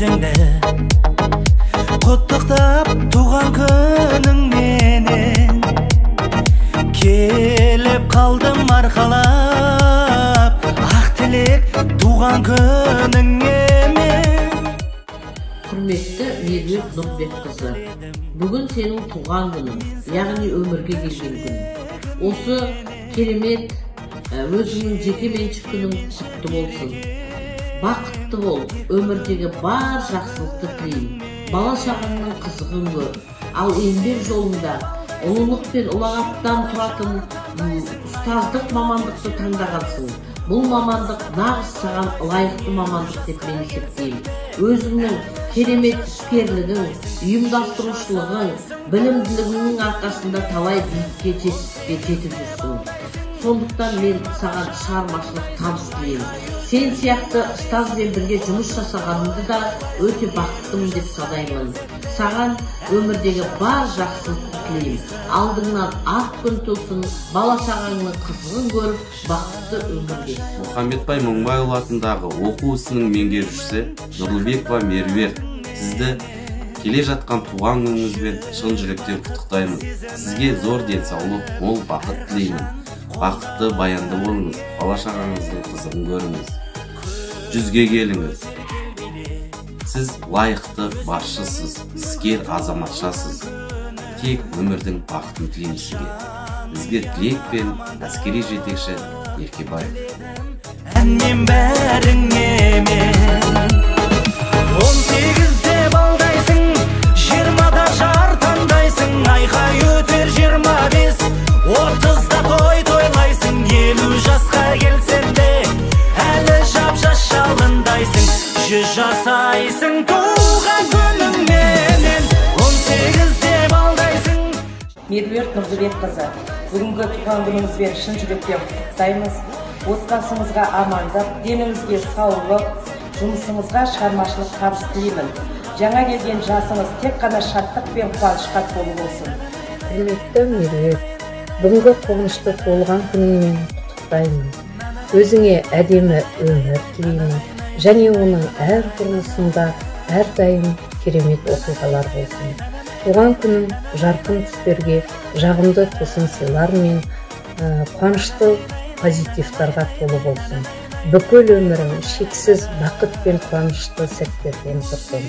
өзіңді құттықтап туған күнің менен келіп қалдым арқалап ақ тілек туған күніңе мен. Құрметті Меруерт Нұрбекқызы, бүгін сенің туған күнің, яғни өмірге келген күн. Осы керемет өзіңнің жеке меншік күнің құтты болсын. Бақытты бол, өмірдегі бар жақсылықты тілеймін. Бала шағаңның қызығын көр, ал еңбек жолында ұлылық пен ұлағаттан тұратын ұстаздық мамандықты таңдағансың. Бұл мамандық нағыз саған лайықты мамандық деп мен есептеймін. Өзіңнің керемет іскерлігің, ұйымдастырушылығың, білімділігіңнің арқасында талай биікке жетістікке жетіп жүрсің. Сондықтан мен саған шығармашылық табыс тілеймін. Сен сияқты ұстазбен бірге жұмыс жасағанымды да өте бақыттымын деп санаймын. Саған өмірдегі бар жақсылықты тілеймін. Алдыңнан ақ күн тусын, бала шағаңның қызығын көріп, бақытты өмір кешсін. Мұхаммедбай Мыңбайұлы атындағы оқу ісінің меңгерушісі Нұрлыбекова Меруерт, сізді келе жатқан туған күніңізбен шын жүректен құттықтаймын. Сізге зор денсаулық, мол бақыт тілеймін. Бақытты, баянды болыңыз, бала шағаңыздың қызығын көріңіз. 100-ге келіңіз. Сіз лайықты басшысыз, іскер азаматшасыз. Тек өмірдің бақытын тілеймін сізге. Бізге тілекпен әскери жетекші Еркебаев. Әннен бәріңе мен 18-де балдайсың, 20-да жар таңдайсың, айқай өтер 25, 30-да тойлайсың, 50 жасқа келсең де әлі жап-жас жалындайсың, 100 жасайсың туған күніңменен, 18-де балдайсың. Меруерт Нұрбекқызы, бүгінгі туған күніңізбен шын жүректен құттықтаймыз. Отбасыңызға амандық, деніңізге саулық, жұмысыңызға шығармашылық табыс тілеймін. Жаңа келген жасыңыз тек қана шаттық пен қуанышқа толы болсын. Құрметті Меруерт, бүгінгі қуанышты толған күніңмен құттықтаймын. Өзіңе әдемі өмір тілеймін, және оның әр тұрмысында әрдайым керемет оқиғалар болсын. Туған күнің жарқын түстерге, жағымды тосын сыйлар мен қуанышты позитивтарға толы болсын. Бүкіл өмірің шексіз бақыт пен қуанышты сәттерден тұрсын.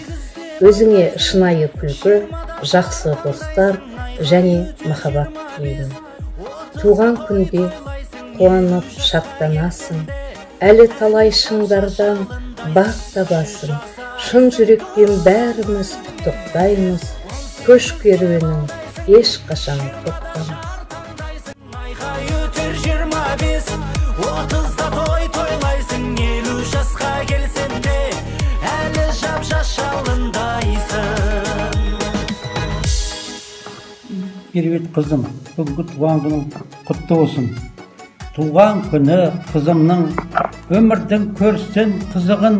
Өзіңе шынайы күлкі, жақсы достар және махаббат тілеймін. Туған күнде қуанып шаттанасың, әлі талай шыңдардан бақ табасың. Шын жүректен бәріміз құттықтаймыз, көш керуенің ешқашан тоқтамас. 30-да тойлайсың, 50 жасқа келсең де әлі жап-жас жалындайсың. Меруерт қызым, бүгінгі туған күнің құтты болсын. Туған күні қызымның өмірдің көрсін қызығын,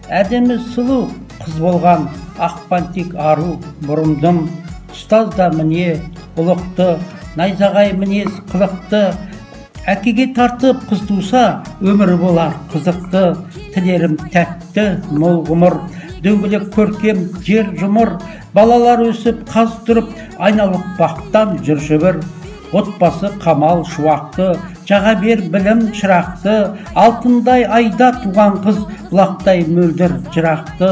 әдемі сұлу қыз болған ақпантик ару бұрымдым. Ұстазда міне ұлықты, найзағай мінез қылықты, әкеге тартып қыз туса, өмірі болар қызықты. Тілерім тәтті, мол ғұмыр, дөңгелек көркем жер жұмыр, балалар өсіп қаз тұрып, айналып бақтан жүрші бір. Отбасы қамал шуақты, жаға бер білім шырақты, алтындай айда туған қыз, бұлақтай мөлдір жырақты.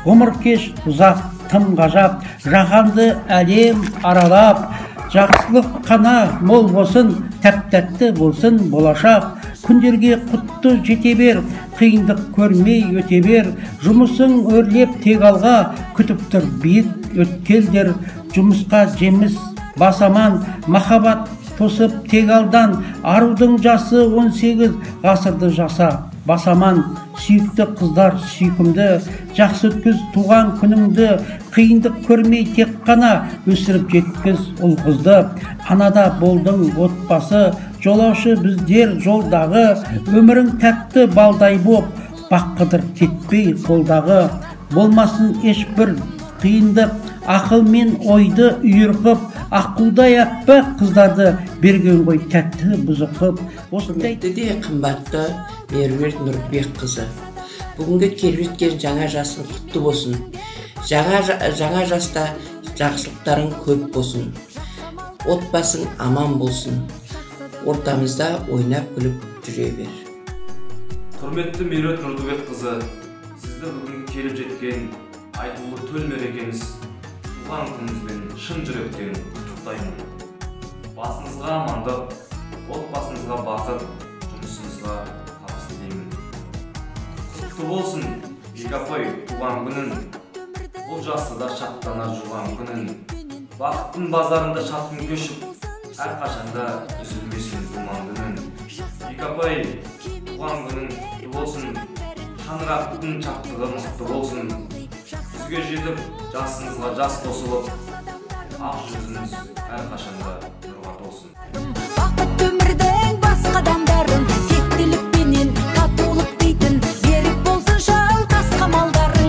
Ғұмыр кеш ұзақ, тым ғажап, жағанды әлем аралап, жақсылық қана мол болсын, тәп-тәтті болсын болашақ. Күндерге құтты жете бер, қиындық көрмей өте бер, жұмысың өрлеп тек алға, күтіп тұр биік өткелдер. Жұмысқа жеміс басаман, махаббат тосып тек алдан, арудың жасы 18 ғасырды жаса басаман. Сүйікті қыздар сүйкімді, жақсы өткіз туған күніңді, қиындық көрмей тек қана өсіріп жеткіз ұл қызды. Анада болдың отбасы, жолаушы біздер жолдағы, өмірің тәтті балдай боп, баққыдыр кетпей қолдағы. Болмасын ешбір қиындық, ақыл мен ойды үйірқып, аққудай аппақ қыздарды берген ғой тәтті бұзықып. Құрметті де қымбатты Меруерт Нұрбекқызы, бүгінгі келіп жеткен жаңа жасың құтты болсын. Жаңа жаста жақсылықтарың көп болсын. Отбасың аман болсын. Ортамызда ойнап күліп жүре бер. Құрметті Меруерт Нұрдыбекқызы, сізді бүгін келіп жеткен айтулы төл мерекеңіз туған күніңізбен шын жүректен құттықтаймын. Басыңызға амандық, отбасыңызға бақыт, жұмысыңызға табыс тілеймін. Құтты болсын, Бек апай, туған күнін, бұл жасында шаттана жуған күнін, бақыттың базарында шатың көшіп, әрқашанда үзілмесін думан күнін. Бек апай, туған күнің құтты болсын, шаңырақтың шаттығы мықты болсын, сізге жетіп, жасыңызға жас қосылып, ақ жүзіңіз әрқашанда нұрға толсын. Бақыт өмірдің басқа адамдарын тектілікпенен татулық дейтін, берік болсын жалғас қамалдарың.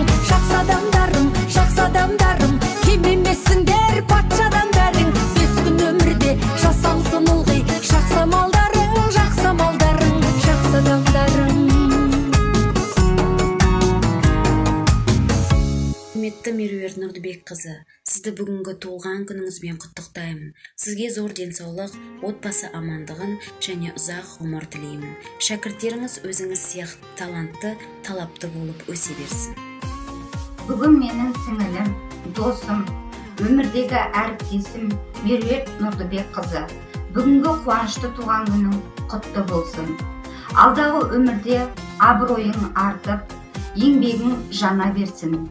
Жақсы адамдарым, кем емессіңдер патша адамдарың. Бес күн өмірде жасалсын ылғи, жақсы амалдарың, жақсы адамдарың. Құрметті Меруерт Нұрдыбекқызы, сізді бүгінгі туылған күніңізбен құттықтаймын. Сізге зор денсаулық, отбасы амандығын және ұзақ ғұмыр тілеймін. Шәкірттеріңіз өзіңіз сияқты талантты, талапты болып өсе берсін. Бүгін менің сіңілім, досым, өмірдегі әріптесім Меруерт Нұрдыбекқызы. Бүгінгі қуанышты туған күнің құтты болсын. Алдағы өмірде абыройың артып, еңбегің жана берсін.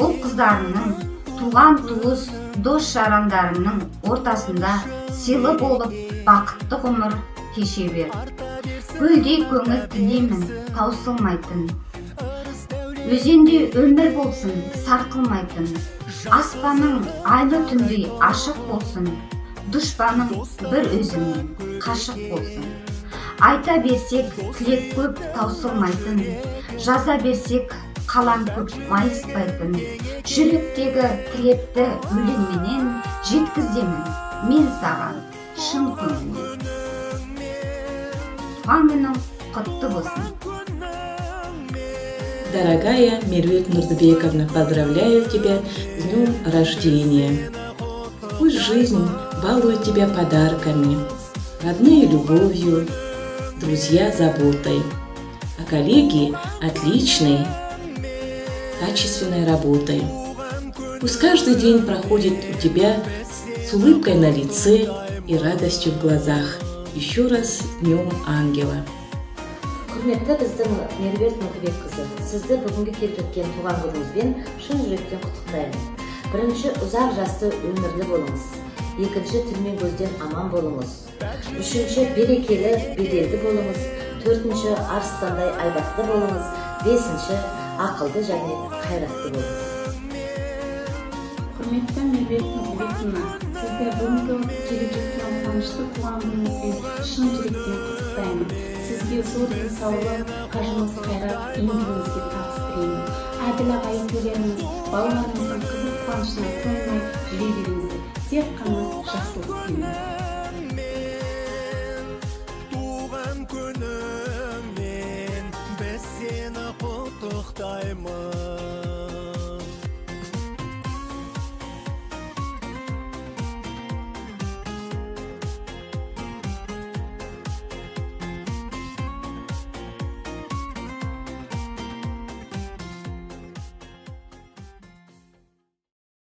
Ол қыздарының, туған туыс, дос жарандарының ортасында сыйлы болып, бақытты ғұмыр кеше бер. Гүлдей көңіл тілеймін, таусылмайтын. Өзенде өмір болсын, сарқылмайтын. Аспаның айлы түндей ашық болсын. Дұшпаның бір өзіңнен қашық болсын. Айта берсек, тілек көп, таусылмайтын. Жаза берсек, қалам көп, майыспайтын. Жүректегі тілекті өлеңменен жеткіземін мен саған шын көңілмен. Туған күнің құтты болсын. Дорогая Меруерт Нурдыбековна, поздравляю тебя с днем рождения. Пусть жизнь балует тебя подарками, родные любовью, друзья заботой, а коллеги отличной, качественной работой. Пусть каждый день проходит у тебя с улыбкой на лице и радостью в глазах. Еще раз с Днем Ангела. Құрметті біздің Меруерт Нұрдыбекқызы, сізді бүгінгі келіп жеткен туған күніңізбен шын жүректен құттықтаймын. Бірінші, ұзақ жасты өмірлі болыңыз. Екінші, тіл мен көзден аман болыңыз. Үшінші, берекелі, беделді болыңыз. Төртінші, арыстандай айбатты болыңыз. Бесінші, ақылды және қайратты болыңыз. Құрметті Меруерт Нұрдыбекқызы, сізді бүгінгі келіп жеткен қуанышты туған күніңізбен шын жүректен құттықтаймын. Сізге зор денсаулық, қажымыз қайрат, еңбегіңізге табыс тілеймін. Әділ ағайын төлеріңіз, балаларыңыздың қызық қуанышына тоймай жүре беріңіздер. Тек қана жақсылық тілеймін.